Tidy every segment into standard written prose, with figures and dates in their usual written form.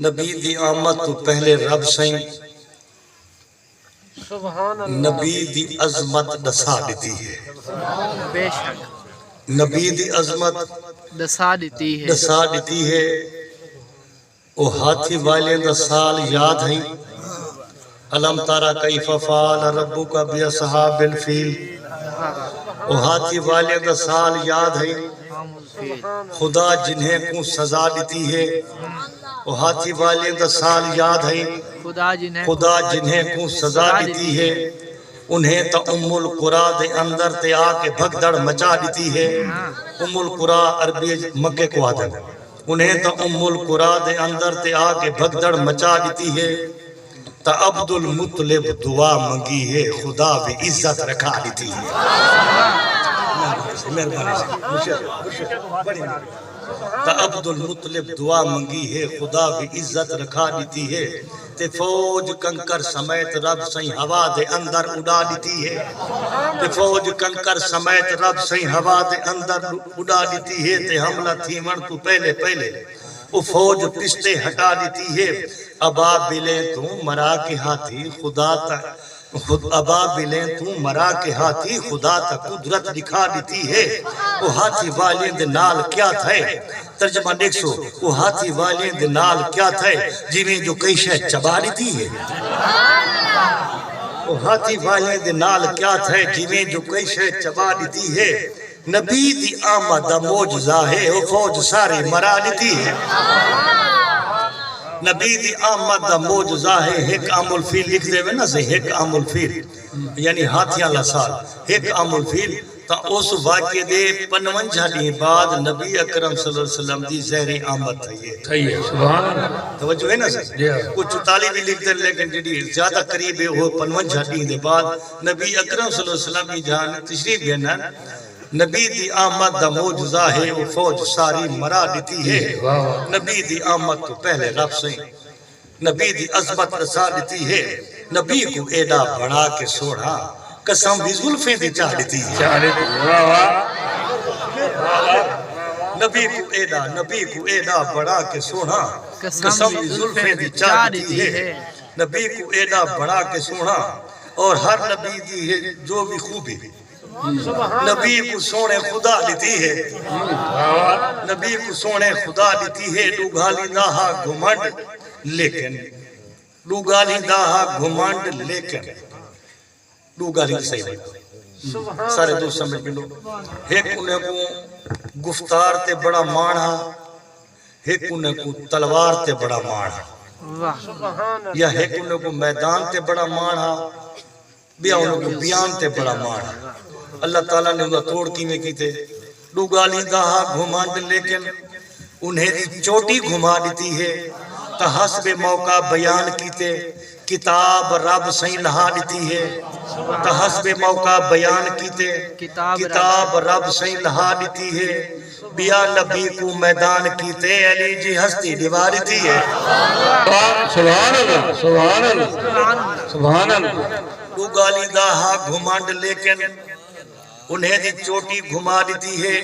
نبی دی آمد تو پہلے رب سائیں نبی دی عظمت دسا دیتی ہے، بے شک نبی دی عظمت دسا دیتی ہے، دسا دیتی ہے۔ او ہاتھی والے دا سال یاد ہیں، علم تارا کیف فعل ربک باصحاب الفیل، او ہاتھی والے دا سال یاد ہے، خدا جنہیں کو سزا دیتی ہے۔ او ہاتھی والے دا سال یاد ہے، خدا جنہیں کو سزا دیتی ہے۔ انہیں تا ام القرآ دے اندر تے آکے بھگدڑ مچا دیتی ہے۔ ام القرآ عربی مکہ کو آدم، انہیں تا ام القرآ دے اندر تے آکے بھگدڑ مچا دیتی ہے۔ تا عبد المطلب دعا منگی ہے، خدا بھی عزت رکھا دیتی ہے۔ تا عبد المطلب دعا منگی ہے، خدا بھی عزت رکھا دیتی ہے۔ تے فوج کنکر سمیت رب سائیں ہوا دے اندر اڑا دیتی ہے، تے فوج کنکر سمیت رب سائیں ہوا دے اندر اڑا دیتی ہے۔ تے حملہ تھی من تو پہلے وہ فوج پستے ہٹا دیتی ہے۔ ابابلیں تو مرا کے ہاتھی خدا تا ابابلیں تو مرا کے ہاتھی خدا تا قدرت دکھا دیتی ہے۔ وہ ہاتھی والے دے نال کیا تھے، ترجمہ دیکھ سو، وہ ہاتھی والے دے نال کیا تھے جویں جو کئی شے چبا دیتی ہے۔ وہ ہاتھی والے دے نال کیا تھے جویں جو کئی شے چبا دیتی ہے۔ نبی دی آمد دا معجزہ ہے، وہ فوج سارے مرا دیتی ہے۔ نبی دی آمد دا معجزہ ہے، ایک عام الفیل لکھ دے وے نا سے، ایک عام الفیل یعنی ہاتھیاں لسال، ایک عام الفیل۔ تا اس واقعے دے 55 دن بعد نبی اکرم صلی اللہ علیہ وسلم دی زہری آمد تھی ہے۔ سبحان اللہ، توجہ ہے نا سے، کچھ 44 بھی لکھ دے لیکن جڑی زیادہ قریب ہے وہ 55 دن دے بعد نبی اکرم صلی اللہ علیہ وسلم کی جان تشریف بیان۔ نبی دی آمد دا معجزہ ہے، وہ فوج ساری مرا دیتی ہے۔ نبی دی آمد تو پہلے رب سائیں نبی دی عظمت رسا دیتی ہے۔ نبی کو ایڈا بڑھا کے سوڑا، قسم بھی زلفیں دی چاہ دیتی ہے۔ نبی کو ایڈا بڑھا کے سوڑا، قسم بھی زلفیں دی چاہ دیتی ہے۔ نبی کو ایڈا بڑھا کے سوڑا، اور ہر نبی دی ہے جو بھی خوبی نبی کو سونے خدا لیتی ہے۔ نبی کو سونے خدا لیتی ہے۔ لوگالی داہا گھمنڈ لیکن لوگالی داہا گھمنڈ لیکن لوگالی صحیح بات سارے دوست سمجھ گلو۔ ایک انہیں کو گفتار تے بڑا مانا، ایک انہیں کو تلوار تے بڑا مانا، یا ایک انہیں کو میدان تے بڑا مانا، بیا انہیں کو بیان تے بڑا مانا۔ اللہ تعالیٰ نے انہیں توڑ کیویں کیتے، لوگالی داہا گھمانڈ لیکن انہیں دی چوٹی گھما دیتی ہے۔ تا حسب موقع بیان کیتے، کتاب رب سائیں لہا دیتی ہے۔ تا حسب موقع بیان کیتے، کتاب رب سائیں لہا دیتی ہے۔ بیا نبی کو میدان کیتے، علی جی ہستی دیوار دیتی ہے۔ سبحان اللہ، سبحان اللہ، سبحان اللہ۔ لوگالی داہا گھمانڈ لیکن انہیں دی چوٹی گھما دیتی ہے۔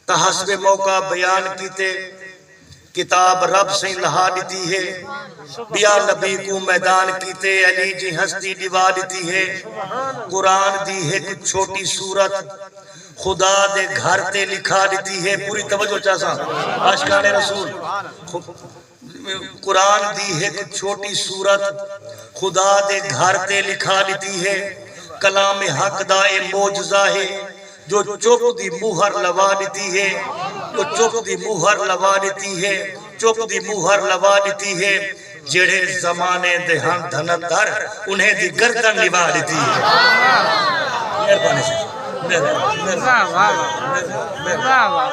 تا حسب موقع بیان کیتے، کتاب رب سے لہا دیتی ہے۔ بیا نبی کو میدان کیتے، علی جی ہستی دیوا دیتی ہے۔ قرآن دی ایک چھوٹی سورت خدا دے گھر تے لکھا دیتی ہے۔ پوری توجہ چاہساں عاشقان رسول، قرآن دی ایک چھوٹی سورت خدا دے گھر تے لکھا دیتی ہے۔ کلام حق دا اے معجزہ ہے، جو چپ دی مہر لوا دیتی ہے، جو چپ دی مہر لوا دیتی ہے، چپ دی مہر لوا دیتی ہے۔ جڑے زمانے دے ہن دھنتر انہیں دی گردن نبا دیتی ہے۔ مہربانی سے زندہ باد، زندہ باد۔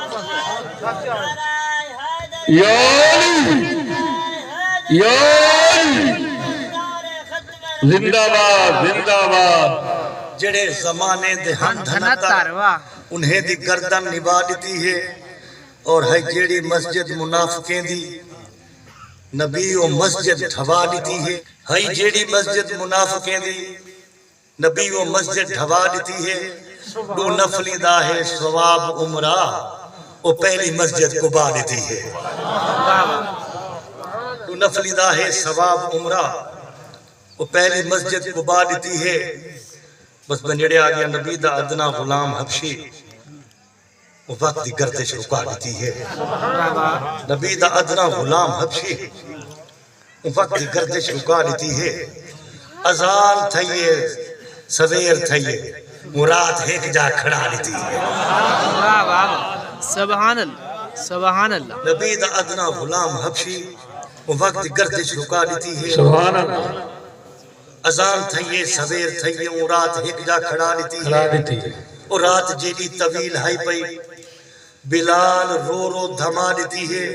جڑے زمانے دے ہن دھنتر انہیں دی گردن نبا دیتی ہے۔ اور ہے جیڑی مسجد منافقیں دی نبی و مسجد ڈھوا دیتی ہے۔ ہے جیڑی مسجد منافقیں دی نبی و مسجد ڈھوا دیتی ہے۔ دو نفلی دا ہے ثواب عمرہ، وہ پہلی مسجد قبا دیتی ہے۔ تو نفلی دا ہے ثواب عمرہ وہ پہلی مسجد قبا دیتی ہے بس بنیڑے آگیا نبی دا ادنا غلام حبشی وہ وقت دی گردش رکا دیتی ہے نبی دا ادنا غلام حبشی وہ وقت دی گردش رکا دیتی ہے اذان تھئیے سویر تھئیے مراد ایک جا کھڑا لیتی ہے سبحان اللہ سبحان اللہ نبی دا ادنا غلام حبشی وہ وقت دی گردش رکا دیتی ہے سبحان اللہ اذان تھئیے سویر تھئیے مراد ایک جا کھڑا لیتی ہے اور رات جیلی طویل ہائی پئی بلال رو رو دھما لیتی ہے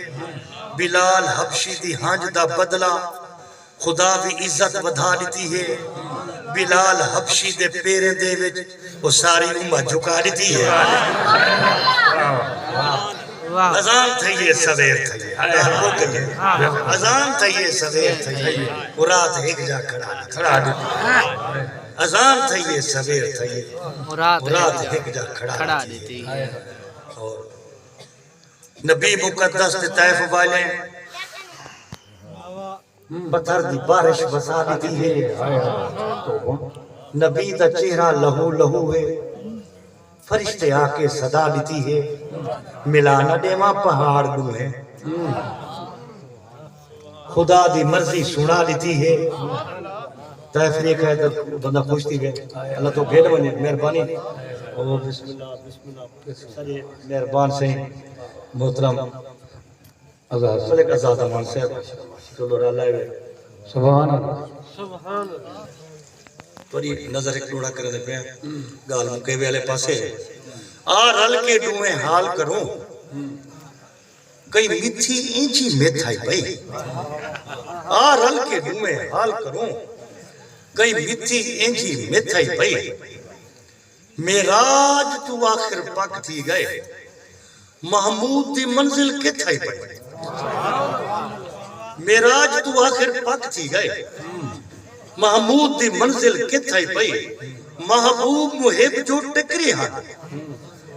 بلال حبشی دی ہانج دا بدلا خدا بھی عزت ودھا لیتی ہے بلال حبشی دے پیرے دے وچ وہ ساری امت جھکا لیتی ہے اذان تھئیے سویر تھئیے اذان تھئیے سویر تھئیے مراد ایک جا کھڑا لیتی اذان تھئیے سویر تھئیے مراد ایک جا کھڑا لیتی ہے اور نبی مقدس تے طیف والے پتھر دی بارش بسا دیتی ہے نبی دا چہرہ لہو لہو ہے فرشتے آ کے صدا دیتی ہے ملانا دیما پہاڑ دو ہے خدا دی مرضی سنا دیتی ہے طیف دیکھا ہے تو بندہ خوش تھی گئے اللہ تو گھیڑ بنے مہربانی بسم اللہ سارے مہربان سے محترم آزاد امان سے چلو رالہ ہے سبحان اللہ پری نظر ایک لوڑا کرنے پہ گال مکے والے پاسے آ رل کے ڈوئیں حال کروں کئی میٹھی اینچی میتھائی بھئی آ رل کے ڈوئیں حال کروں کئی میٹھی اینچی میتھائی بھئی میراج تو آخر پاک تھی گئے محمود دی منزل کے تھائی بھئی میراج تو آخر پاک تھی گئے محمود دی منزل کتھائی پئی محبوب محب جو ٹکری ہاں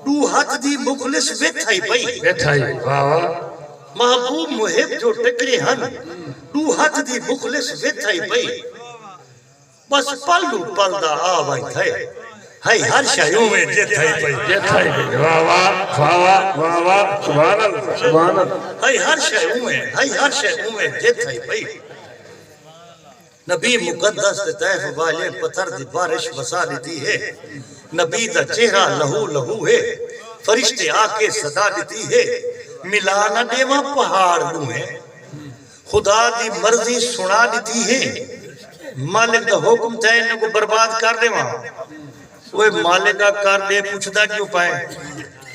تو ہاتھ دی مخلص ویتھائی پئی محبوب محب جو ٹکری ہاں تو ہاتھ دی مخلص ویتھائی پئی بس پلو پلدا آوائی تھے ہائی ہر شایوں میں جتھائی پئی سبحان اللہ ہائی ہر شایوں میں جتھائی پئی نبی مقدس طیف والے پتھر دی بارش بسا دیتی ہے نبی دا چہرہ لہو لہو ہے فرشتے آ کے صدا دیتی ہے ملانا دیوا پہاڑ دوں ہے خدا دی مرضی سنا دیتی ہے مالک دا حکم تھا انہوں کو برباد کر دے وہاں وہ مالک کا کر دے پوچھتا کیوں پائے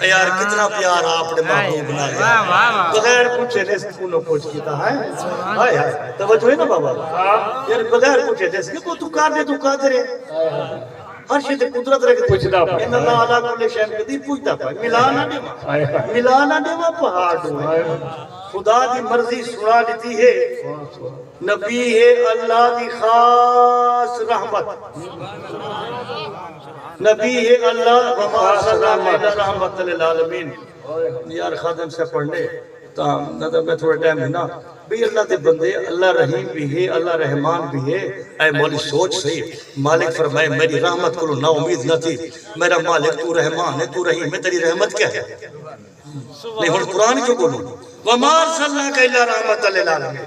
یار کتنا پیار آپ نے محبوب بنا دیا بغیر پوچھے رزق انہوں پوچھ کیتا ہے ہائے ہائے توجہ ہے نا بابا یار بغیر پوچھے رزق کو تو کر دے تو قادر ہے ہر شیء تے قدرت رکھ پوچھتا پائے ان اللہ علیہ کل شیء قدیر پوچھتا پائے ملانا دیوا پہاڑ دو خدا دی مرضی سنا دیتی ہے نبی ہے اللہ دی خاص رحمت نبی ہے اللہ وما ارسلناک الا رحمت للعالمین یار خادم سے پڑھنے تو میں تھوڑا ٹائم ہے نا بھی اللہ دے بندے اللہ رحیم بھی ہے اللہ رحمان بھی ہے اے مولی سوچ صحیح مالک فرمائے میری رحمت کو نا امید نہ تھی میرا مالک تو رحمان ہے تو رحیم ہے تیری رحمت کیا ہے نہیں ہن قرآن کیوں بولوں وما ارسلناک الا رحمت للعالمین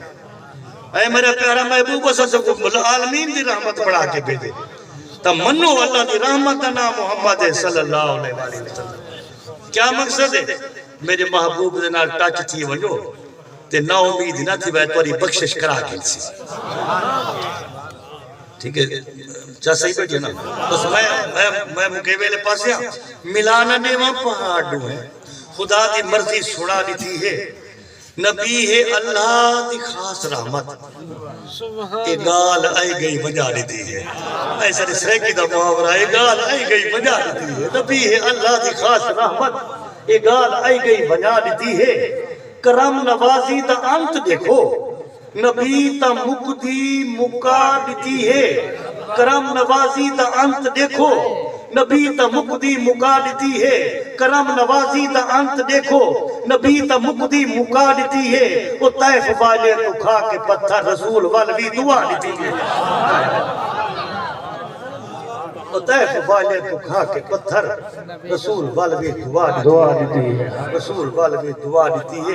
اے میرا پیارا محبوب صلی اللہ علیہ وسلم عالمین دی رحمت بڑھا کے بھیجے تا منو اللہ دی رحمت نا محمد صلی اللہ علیہ وسلم کیا مقصد ہے میرے محبوب دے نال ٹچ تھی ونجو تے نا امید نہ تھی وے توری بخشش کرا کے سی ٹھیک ہے چا صحیح بیٹھے نا بس میں مکیوے لے پاسے ملانا دیواں پہاڑ دو ہے خدا دی مرضی سنا دیتی ہے نبی ہے اللہ دی خاص رحمت گال آئی گئی بجا لیتی ہے ایسا رسرے کی دا محاورہ گال آئی گئی بجا لیتی ہے نبی ہے اللہ دی خاص رحمت گال آئی گئی بجا لیتی ہے کرم نوازی دا انت دیکھو نبی تا مقدی مکا دیتی ہے کرم نوازی دا انت دیکھو نبی تا مقدی مکا دیتی ہے کرم نوازی دا انت دیکھو نبی تا مقدی مکا دیتی ہے وہ طائف والے تو کھا کے پتھر رسول والوی دعا دیتی ہے وہ طائف والے تو کھا کے پتھر رسول والوی دعا دیتی ہے رسول والوی دعا دیتی ہے